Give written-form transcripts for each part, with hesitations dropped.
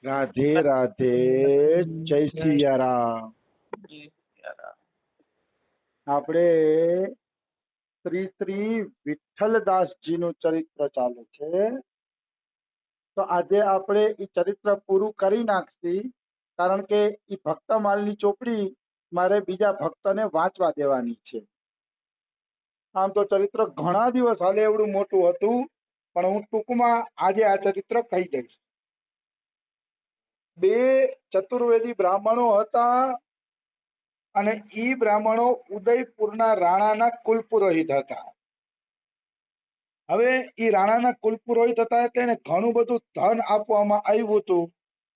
રાધે રાધે. જય સિયારામ. આપણે શ્રી શ્રી વિઠ્ઠલદાસજી નું ચરિત્ર ચાલે છે. તો આજે આપણે એ ચરિત્ર પૂરું કરી નાખશી, કારણ કે એ ભક્તમાલની ચોપડી મારે બીજા ભક્તને વાંચવા દેવાની છે. આમ તો ચરિત્ર ઘણા દિવસ હાલે એવડું મોટું હતું, પણ હું ટૂંકમાં આજે આ ચરિત્ર કહી દઈશ. બે ચતુર્વેદી બ્રાહ્મણો હતા, અને ઈ બ્રાહ્મણો ઉદયપુરના રાણાના કુલપુરોહિત હતા. હવે ઈ રાણાના કુલપુરોહિત હતા એટલે એને ઘણું બધું ધન આપવામાં આવ્યું હતું,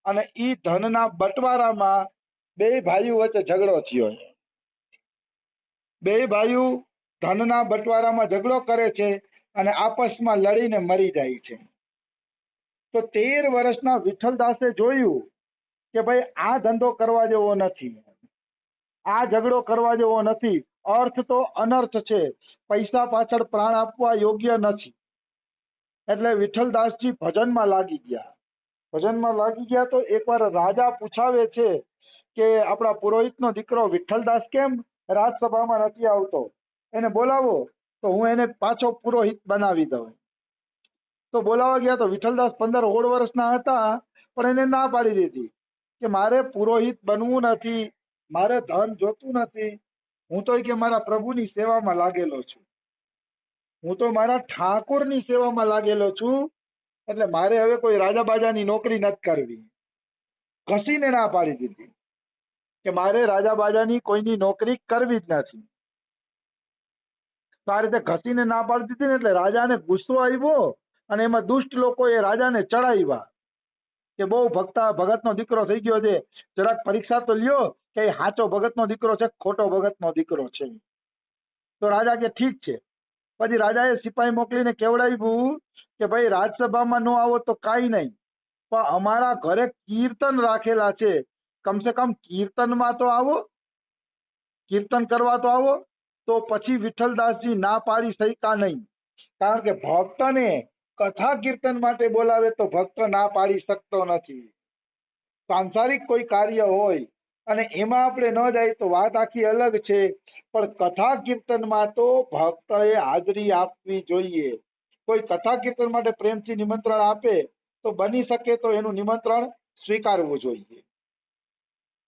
અને ઈ ધનના બટવારામાં બે ભાઈઓ વચ્ચે ઝઘડો થયો. બે ભાઈઓ ધનના બટવારામાં ઝઘડો કરે છે અને આપસમાં લડીને મરી જાય છે. તો 13 વર્ષના વિઠ્ઠલદાસે જોયું કે ભાઈ આ ધંધો કરવા જેવો નથી, આ ઝઘડો કરવા જેવો નથી, અર્થ તો અનર્થ છે, પૈસા પાછળ પ્રાણ આપવા યોગ્ય નથી. એટલે વિઠ્ઠલદાસજી ભજનમાં લાગી ગયા. ભજનમાં લાગી ગયા તો એકવાર રાજા પૂછાવે છે કે આપણા પુરોહિતનો દીકરો વિઠ્ઠલદાસ કેમ રાજસભામાં નથી આવતો, એને બોલાવો તો હું એને પાછો પુરોહિત બનાવી દઉં. તો બોલાવા ગયા તો વિઠ્ઠલદાસ 15-16 વર્ષના હતા, પણ એને ના પાડી દીધી કે મારે પુરોહિત બનવું નથી, મારે ધન જોતું નથી, હું તો કે મારા પ્રભુની સેવામાં લાગેલો છું, હું તો મારા ઠાકોરની સેવામાં લાગેલો છું, એટલે મારે હવે કોઈ રાજા બાજાની નોકરી નથી કરવી. ઘસીને ના પાડી દીધી કે મારે રાજા બાજાની કોઈની નોકરી કરવી જ નથી. તો આ રીતે ઘસીને ના પાડી દીધી ને એટલે રાજાને ગુસ્સો આવ્યો, અને એમાં દુષ્ટ લોકોએ રાજાને ચડાવ્યા કે બહુ ભગતનો દીકરો થઈ ગયો છે, જરાક પરીક્ષા તો લ્યો કે એ સાચો ભગતનો દીકરો છે ખોટો ભગતનો દીકરો છે. તો રાજા કે ઠીક છે. પછી રાજાએ સિપાહી મોકલીને કેવડાવ્યું કે ભાઈ રાજસભામાં ન આવો તો કાંઈ નહીં, પણ અમારા ઘરે કીર્તન રાખેલા છે, કમસે કમ કીર્તનમાં તો આવો, કીર્તન કરવા તો આવો. તો પછી વિઠ્ઠલદાસજી ના પાડી શક્યા નહીં, કારણ કે ભક્તને કથા કીર્તન માટે બોલાવે તો ભક્ત ના પાડી શકતો નથી. સાંસારિક કોઈ કાર્ય હોય અને એમાં આપણે ન જાય તો વાત આખી અલગ છે, પણ કથા કીર્તનમાં તો ભક્તએ હાજરી આપવી જોઈએ. કોઈ કથા કીર્તન માટે પ્રેમથી નિમંત્રણ આપે તો બની શકે તો એનું નિમંત્રણ સ્વીકારવું જોઈએ.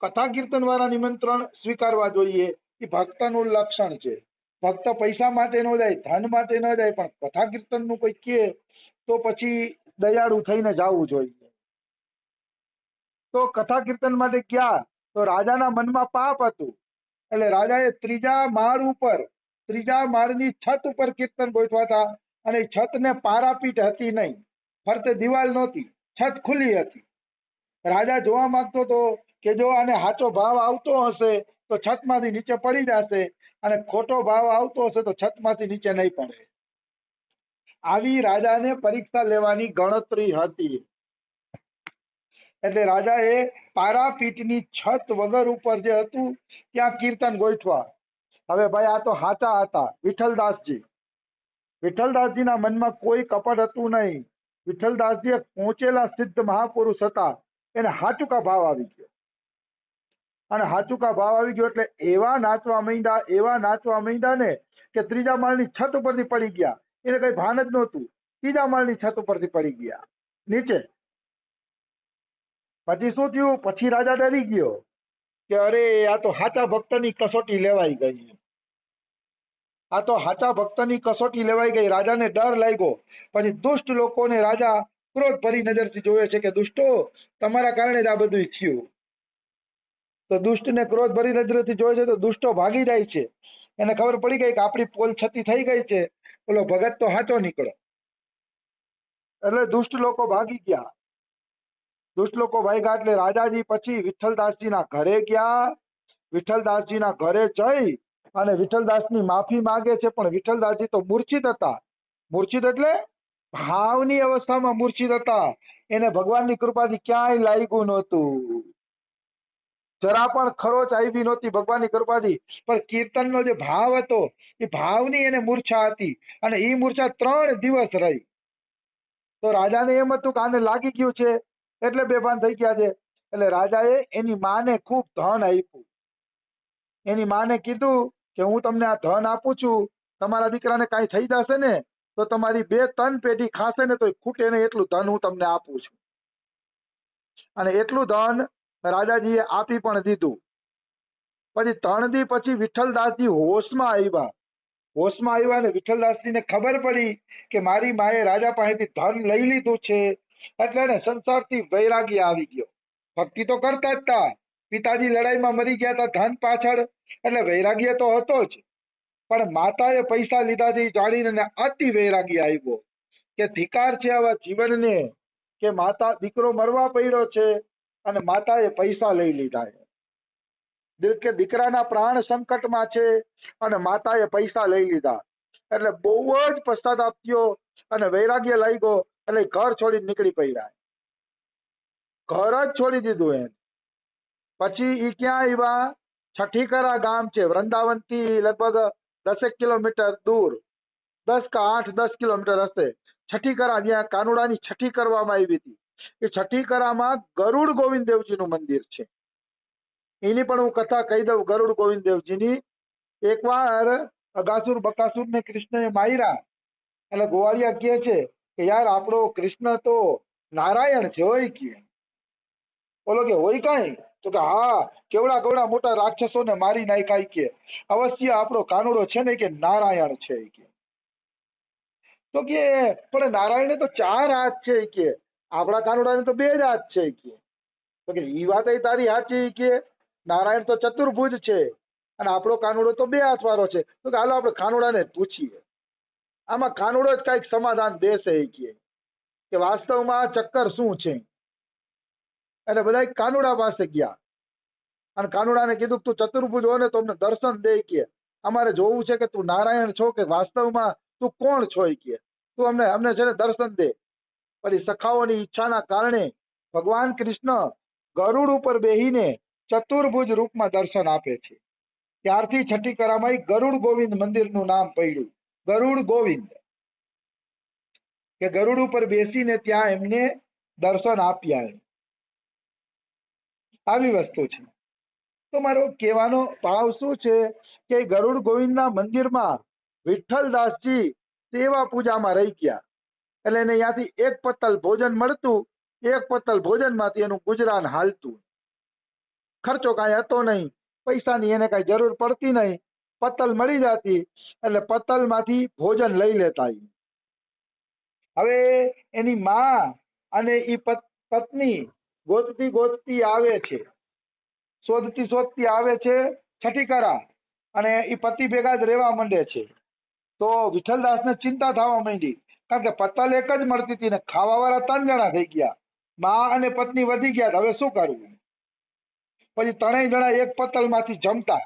કથા કીર્તન વાળા નિમંત્રણ સ્વીકારવા જોઈએ, એ ભક્તનું લક્ષણ છે. ભક્ત પૈસા માટે ન જાય, ધન માટે ન જાય, પણ કથા કીર્તનનું કોઈ કહે તો પછી દયાળુ થઈને જવું જોઈએ. તો કથા કીર્તન માટે ક્યાં, તો રાજાના મનમાં પાપ હતું, એટલે રાજાએ 3જા માળ ઉપર, 3જા માળની છત ઉપર કીર્તન ગોઠવા હતા, અને છતને પારાપીઠ હતી નહીં, ફરતે દિવાલ નહોતી, છત ખુલ્લી હતી. રાજા જોવા માંગતો હતો કે જો આને સાચો ભાવ આવતો હશે તો છતમાંથી નીચે પડી જશે, અને ખોટો ભાવ આવતો હશે તો છતમાંથી નીચે નહીં પડે. આવી રાજાને પરીક્ષા લેવાની ગણતરી હતી. એટલે રાજાએ પારાપીઠની છત વગર ઉપર જે હતું ત્યાં કીર્તન ગોઠવા. હવે ભાઈ આ તો સાચા હતા વિઠ્ઠલદાસજી. વિઠ્ઠલદાસજીના મનમાં કોઈ કપટ હતું નહીં. વિઠ્ઠલદાસજી એક પહોંચેલા સિદ્ધ મહાપુરુષ હતા, એને હાચુકા ભાવ આવી ગયો. અને હાચુકા ભાવ આવી ગયો એટલે એવા નાચવા માંડ્યા ને કે 3જા માળની છત ઉપરથી પડી ગયા. એને કઈ ભાન જ નહોતું, 3જા માળની છત ઉપરથી પડી ગયા નીચે. પછી શું થયું, પછી રાજા ડરી ગયો કે અરે આ તો સાચા ભક્તની કસોટી લેવાઈ ગઈ, આ તો સાચા ભક્તની કસોટી લેવાઈ ગઈ. રાજાને ડર લાગ્યો. પછી દુષ્ટ લોકોને રાજા ક્રોધ ભરી નજરથી જોવે છે કે દુષ્ટો, તમારા કારણે જ આ બધું થયું. તો દુષ્ટને ક્રોધ ભરી નજરથી જોવે છે તો દુષ્ટો ભાગી જાય છે. એને ખબર પડી ગઈ કે આપણી પોલ છતી થઈ ગઈ છે, ઓલો ભગત તો સાચો નીકળો. એટલે દુષ્ટ લોકો ભાગી ગયા. દુષ્ટ લોકો ભાગ્યા એટલે રાજાજી પછી વિઠ્ઠલદાસજીના ઘરે ગયા. વિઠ્ઠલદાસજીના ઘરે જઈ અને વિઠ્ઠલદાસની માફી માંગે છે, પણ વિઠ્ઠલદાસજી તો મૂર્છિત હતા. મૂર્છિત એટલે ભાવની અવસ્થામાં મૂર્છિત હતા. એને ભગવાનની કૃપાથી ક્યાંય લાગ્યું નહોતું, જરા પણ ખરોચ આવી નહોતી ભગવાનની કૃપાથી, પણ કીર્તનનો જે ભાવ હતો એ ભાવની એને મૂર્છા હતી, અને એ મૂર્છા 3 દિવસ રહી. તો રાજાને એમ હતું કે આને લાગી ગયું છે, એટલે બેભાન થઈ ગયા છે. એટલે રાજાએ એની માને ખૂબ ધન આપ્યું. એની માને કીધું કે હું તમને આ ધન આપું છું, તમારા દીકરાને કાંઈ થઈ જશે ને તો તમારી 2-3 પેઢી ખાશે ને તો ખૂટે નહીં એટલું ધન હું તમને આપું છું. અને એટલું ધન રાજાજીએ આપી પણ દીધું. પછી 3 દી પછી વિઠ્ઠલદાસજી હોશમાં આવ્યા ને વિઠ્ઠલદાસજીને ખબર પડી કે મારી માએ રાજા પાસેથી ધન લઈ લીધું છે. એટલે એને સંસારથી વૈરાગ્ય આવી ગયો. ભક્તિ તો કરતા જ હતા, પિતાજી લડાઈમાં મરી ગયા હતા ધન પાછળ, એટલે વૈરાગ્ય તો હતો જ. પણ માતાએ પૈસા લીધા છે એ જાણીને અતિ વૈરાગ્ય આવ્યો કે ધિકાર છે આવા જીવનને, કે માતા દીકરો મરવા પડ્યો છે અને માતાએ પૈસા લઈ લીધા છે, કે દીકરાના પ્રાણ સંકટમાં છે અને માતાએ પૈસા લઈ લીધા. એટલે બહુ જ પશ્ચાતાપ થયો અને વૈરાગ્ય લાગ્યો. એટલે ઘર છોડી નીકળી પડ્યા, ઘર જ છોડી દીધું એમ. પછી એ ક્યાં આવ્યા? છઠ્ઠીકરા ગામ છે, વૃંદાવન થી લગભગ 10 કિલોમીટર દૂર, 10 કે 8-10 કિલોમીટર હશે. છઠ્ઠીકરા, જ્યાં કાનુડાની છઠ્ઠી કરવામાં આવી હતી, એ છઠ્ઠીકરામાં ગરુડ ગોવિંદ દેવજીનું મંદિર છે. એની પણ હું કથા કહી દઉં. ગરુડ ગોવિંદ દેવજીની એકવાર અગાસુર બકાસુરને કૃષ્ણએ માર્યા. એટલે ગોવાળિયા કહે છે કે યાર આપણો કૃષ્ણ તો નારાયણ છે હોય કે. બોલો કે હોય કાંઈ? તો કે હા, કેવડા મોટા રાક્ષસોને મારી નાખ્યા કે અવશ્ય આપણો કાનુડો છે ને કે નારાયણ છે કે. તો કે પણ નારાયણ તો 4 હાથ છે કે, આપણા કાનુડાને તો 2 જ હાથ છે કે. તો કે ઈ વાત તારી સાચી કે નારાયણ તો ચતુર્ભુજ છે અને આપણો કાનુડો તો 2 હાથ વાળો છે. તો કે હાલો આપણે કાનુડાને પૂછીએ, આમાં કાનુડો જ કઈક સમાધાન દેશે કે વાસ્તવમાં ચક્કર શું છે. એટલે બધા કાનુડા પાસે ગયા અને કાનુડાને કીધું તું ચતુર્ભુજ હો ને તો અમને દર્શન દે કે અમારે જોવું છે કે તું નારાયણ છો કે વાસ્તવમાં તું કોણ છો કે તું અમને છે ને દર્શન દે. પછી સખાઓની ઈચ્છાના કારણે ભગવાન કૃષ્ણ ગરુડ ઉપર બેહીને ચતુર્ભુજ રૂપમાં દર્શન આપે છે. ત્યારથી છઠ્ઠીકરામાં ગરુડ ગોવિંદ મંદિરનું નામ પડ્યું, ગરુડ ગોવિંદ, કે ગરુડ ઉપર બેસીને ત્યાં એમને દર્શન આપ્યા. આવી વસ્તુ છે. તો મારો કહેવાનો ભાવ શું છે કે ગરુડ ગોવિંદના મંદિરમાં વિઠ્ઠલદાસજી સેવા પૂજામાં રહી ગયા. એટલે એને ત્યાંથી 1 પત્તલ ભોજન મળતું, 1 પત્તલ ભોજનમાંથી એનું ગુજરાન હાલતું. ખર્ચો કાંઈ હતો નહીં, પૈસાની એને કાંઈ જરૂર પડતી નહીં, પત્તલ મળી જતી એટલે પત્તલમાંથી ભોજન લઈ લેતા. હવે એની માં અને એ પત્ની ગોતતી આવે છે, શોધતી આવે છે છઠ્ઠીકરા, અને એ પતિ ભેગા જ રહેવા માંડે છે. તો વિઠ્ઠલદાસને ચિંતા થવા માંડી, કારણ કે પત્તલ એક જ મળતી હતી ને ખાવા વાળા 3 જણા થઈ ગયા, માં અને પત્ની વધી ગયા. હવે શું કરવું? પછી 3 જણા 1 પત્તલમાંથી જમતા,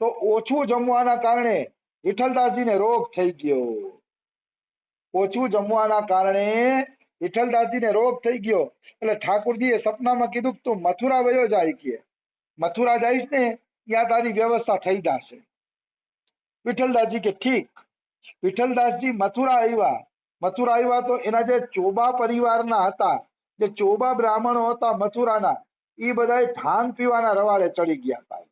તો ઓછું જમવાના કારણે વિઠ્ઠલદાસજીને રોગ થઈ ગયો. ઓછું જમવાના કારણે વિઠ્ઠલદાસજીને રોગ થઈ ગયો. એટલે ઠાકોરજીએ સપનામાં કીધું તું મથુરા વયો જાય કે મથુરા જઈશ ને ત્યાં તારી વ્યવસ્થા થઈ જશે. વિઠ્ઠલદાસજી કે ઠીક. વિઠ્ઠલદાસજી મથુરા આવ્યા તો એના જે ચોબા પરિવારના હતા, જે ચોબા બ્રાહ્મણો હતા મથુરાના, એ બધા ભાંગ પીવાના રવાડે ચડી ગયા હતા.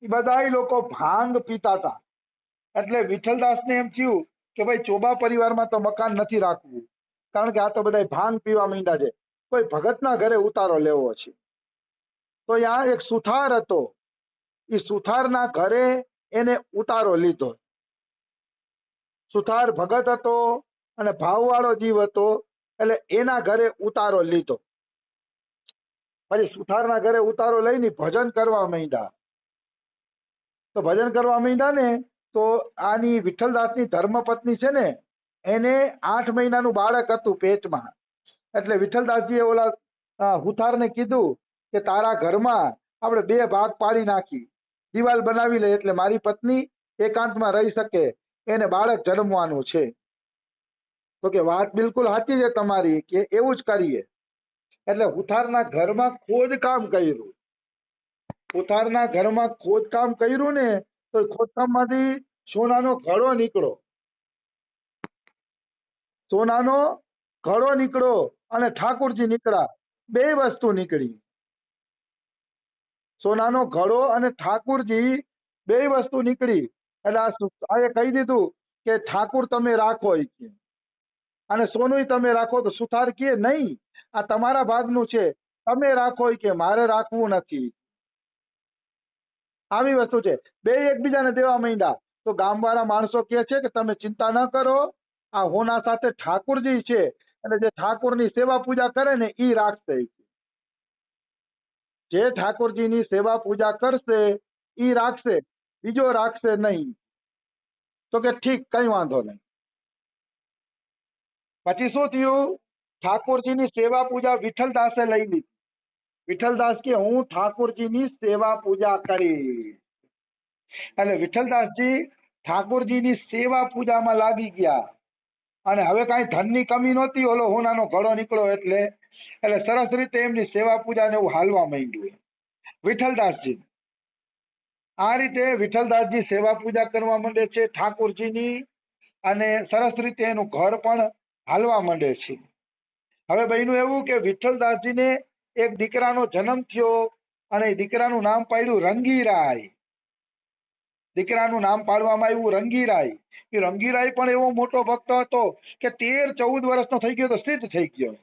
એ બધા લોકો ભાંગ પીતા હતા. એટલે વિઠ્ઠલદાસને એમ થયું કે ભાઈ ચોબા પરિવારમાં તો મકાન નથી રાખવું, કારણ કે આ તો બધા ભાંગ પીવા માંડ્યા છે, કોઈ ભગતના ઘરે ઉતારો લેવો છે. તો ત્યાં એક સુથાર હતો, એ સુથારના ઘરે એને ઉતારો લીધો. સુથાર ભગત હતો અને ભાવવાળો જીવ હતો, એટલે એના ઘરે ઉતારો લીધો. પછી સુથારના ઘરે ઉતારો લઈને ભજન કરવા માંડ્યા. તો ભજન કરવા માંડ્યા ને તો આની વિઠ્ઠલદાસની ધર્મપત્ની છે ને, એને 8 મહિનાનું બાળક હતું પેટમાં. એટલે વિઠ્ઠલદાસજીએ ઓલા હુથારને કીધું કે તારા ઘરમાં આપણે 2 ભાગ પાડી નાખી, દિવાલ બનાવી લે, એટલે મારી પત્ની એકાંતમાં રહી શકે, એને બાળક જન્મવાનું છે. તો કે વાત બિલકુલ સાચી છે તમારી, કે એવું જ કરીએ. એટલે હુથારના ઘરમાં ખોદકામ કર્યું. હુથારના ઘરમાં ખોદકામ કર્યું ને તો ખોદકામમાંથી સોનાનો ઘડો નીકળ્યો. સોનાનો ઘડો નીકળ્યો અને ઠાકોરજી નીકળ્યા, બે વસ્તુ નીકળી. સોનાનો ઘડો અને ઠાકોરજી બે વસ્તુ નીકળી. એટલે આ કહી દીધું કે ઠાકુર તમે રાખો ઈ કે, અને સોનું તમે રાખો. તો સુથાર કે નહીં, આ તમારા ભાગનું છે, તમે રાખો ઈ કે, મારે રાખવું નથી. આવી વસ્તુ છે. બે એકબીજાને દેવા માંડ્યા. તો ગામવાળા માણસો કહે છે કે તમે ચિંતા ન કરો, આ હોના સાથે ઠાકોરજી છે, અને જે ઠાકોરની સેવા પૂજા કરે ને ઈ રાખશે. જે ઠાકોરજીની સેવા પૂજા કરશે ઈ રાખશે, બીજો રાખશે નહીં. તો કે ઠીક, કઈ વાંધો નહીં. પછી શું થયું? ઠાકોરજીની સેવા પૂજા વિઠ્ઠલદાસે લઈ લીધી. વિઠ્ઠલદાસ કે હું ઠાકોરજીની સેવા પૂજા કરીશ. એટલે વિઠ્ઠલદાસજી ઠાકોરજીની સેવા પૂજામાં લાગી ગયા. અને હવે કાંઈ ધનની કમી નહોતી, ઓલો હોનાનો ઘડો નીકળ્યો એટલે સરસ રીતે એમની સેવા પૂજાને એવું હાલવા માંડ્યું વિઠ્ઠલદાસજી. આ રીતે વિઠ્ઠલદાસજી સેવા પૂજા કરવા માંડે છે ઠાકોરજીની, અને સરસ રીતે એનું ઘર પણ હાલવા માંડે છે. હવે બન્યું એવું કે વિઠ્ઠલદાસજીને એક દીકરાનો જન્મ થયો, અને એ દીકરાનું નામ પાડ્યું રંગીરાય. દીકરાનું નામ પાડવામાં આવ્યું રંગીરાય. એ રંગીરાય પણ એવો મોટો ભક્ત હતો કે 13-14 વર્ષનો થઈ ગયો તો સિદ્ધ થઈ ગયો.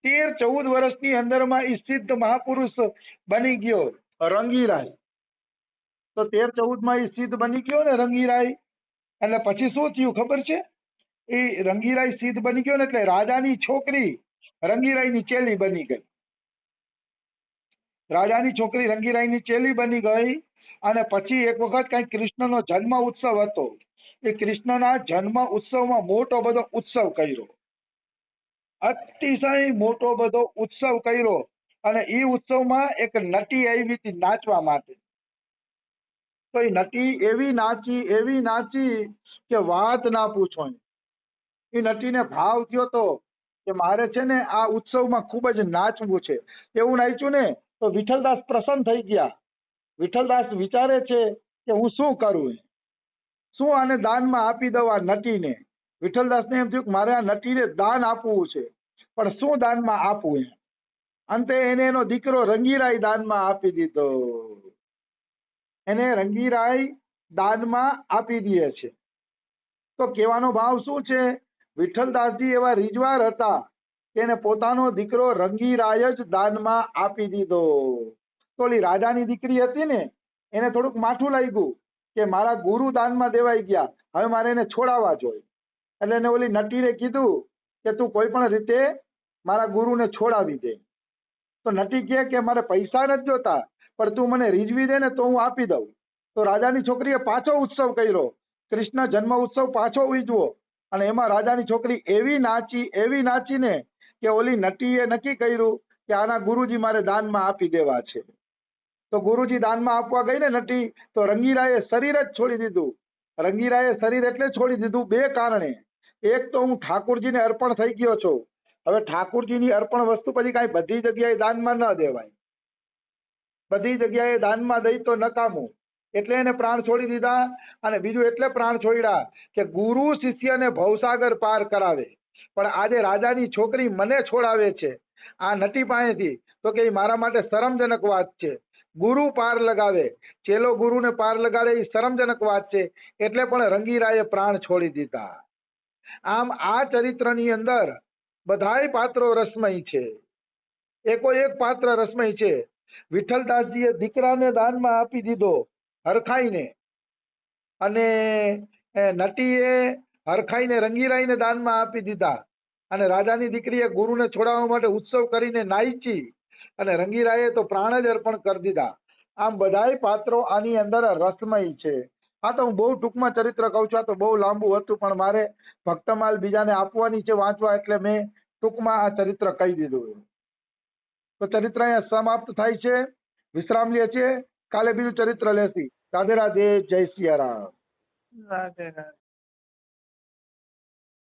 13-14 વર્ષની અંદરમાં એ સિદ્ધ મહાપુરુષ બની ગયો રંગીરાય. તો 13-14 એ સિદ્ધ બની ગયો ને રંગીરાય. એટલે પછી શું થયું ખબર છે? એ રંગીરાય સિદ્ધ બની ગયો ને એટલે રાજાની છોકરી રંગીરાયની ચેલી બની ગઈ. રાજાની છોકરી રંગીરાયની ચેલી બની ગઈ. અને પછી એક વખત કઈ કૃષ્ણનો જન્મ ઉત્સવ હતો. એ કૃષ્ણના જન્મ ઉત્સવમાં મોટો બધો ઉત્સવ કર્યો, અતિશય મોટો બધો ઉત્સવ કર્યો. અને એ ઉત્સવમાં એક નટી આવી હતી નાચવા માટે. તો એ નટી એવી નાચી કે વાત ના પૂછો. એ નટીને ભાવ થયો તો કે મારે છે ને આ ઉત્સવમાં ખૂબ જ નાચવું છે. એવું નાચ્યું ને તો વિઠ્ઠલદાસ પ્રસન્ન થઈ ગયા. વિઠ્ઠલદાસ વિચારે છે કે હું શું કરું, શું આને દાનમાં આપી દઉં આ નટીને. વિઠ્ઠલદાસને એમ થયું કે મારે આ નટીને દાન આપવું છે, પણ શું દાનમાં આપવું એમ. અંતે એને એનો દીકરો રંગીરાય દાનમાં આપી દીધો. એને રંગીરાય દાનમાં આપી દે છે. તો કહેવાનો ભાવ શું છે? વિઠ્ઠલદાસજી એવા રીજવાર હતા કે એને પોતાનો દીકરો રંગીરાય જ દાનમાં આપી દીધો. તો ઓલી રાજાની દીકરી હતી ને એને થોડુંક માઠું લાગ્યું કે મારા ગુરુ દાનમાં દેવાઈ ગયા, હવે મારે એને છોડાવવા જોઈએ. એટલે એને ઓલી નટીને કીધું કે તું કોઈ પણ રીતે મારા ગુરુને છોડાવી દે. તો નટી કહે કે મારે પૈસા નથી જોતા, પણ તું મને રીઝવી દે ને તો હું આપી દઉં. તો રાજાની છોકરીએ પાછો ઉત્સવ કર્યો, કૃષ્ણ જન્મ ઉત્સવ પાછો ઉજવો. અને એમાં રાજાની છોકરી એવી નાચીને કે ઓલી નટીએ નક્કી કર્યું કે આના ગુરુજી મારે દાનમાં આપી દેવા છે. તો ગુરુજી દાનમાં આપવા ગઈ ને નટી, તો રંગીરાયે શરીર જ છોડી દીધું. રંગીરાયે શરીર એટલે છોડી દીધું બે કારણે. એક તો હું ઠાકોરજીને અર્પણ થઈ ગયો છું. હવે ઠાકોરજીની અર્પણ વસ્તુ પછી કાંઈ બધી જગ્યાએ દાનમાં ન દેવાય. બધી જગ્યાએ દાનમાં દઈ તો નકામું. એટલે એને પ્રાણ છોડી દીધા. અને બીજું એટલે પ્રાણ છોડ્યા કે ગુરુ શિષ્યને ભવસાગર પાર કરાવે. પણ આજે રાજાની છોકરી મને છોડાવે છે આ નટી પાસેથી, તો કે મારા માટે શરમજનક વાત છે. ગુરુ પાર લગાવે, ચેલો ગુરુને પાર લગાડે એ શરમજનક વાત છે. એટલે પણ રંગીરાયે પ્રાણ છોડી દીધા. આમ આ ચરિત્રની અંદર બધાય પાત્રો રસમય છે. એકો એક પાત્ર રસમય છે. વિઠ્ઠલદાસજીએ દીકરાને દાનમાં આપી દીધો હરખાઈને, અને નટીએ હરખાઈને રંગીરાયને દાનમાં આપી દીધા. અને રાજાની દીકરીએ ગુરુને છોડાવવા માટે ઉત્સવ કરીને નાચી, અને રંગીરાયે તો પ્રાણ જ અર્પણ કરી દીધા. આમ બધાય પાત્રો આની અંદર રસમય છે. આ તો હું બહુ ટૂંકમાં ચરિત્ર કહું છું, આ તો બહુ લાંબુ હતું, પણ મારે ભક્તમાલ બીજાને આપવાની છે વાંચવા, એટલે મેં ટૂંકમાં આ ચરિત્ર કહી દીધું. તો ચરિત્ર અહીંયા સમાપ્ત થાય છે. વિશ્રામ લે છે. કાલે બીજું ચરિત્ર લેશી. રાધે રાધે. જય સિયારામ. રાધે રાધે.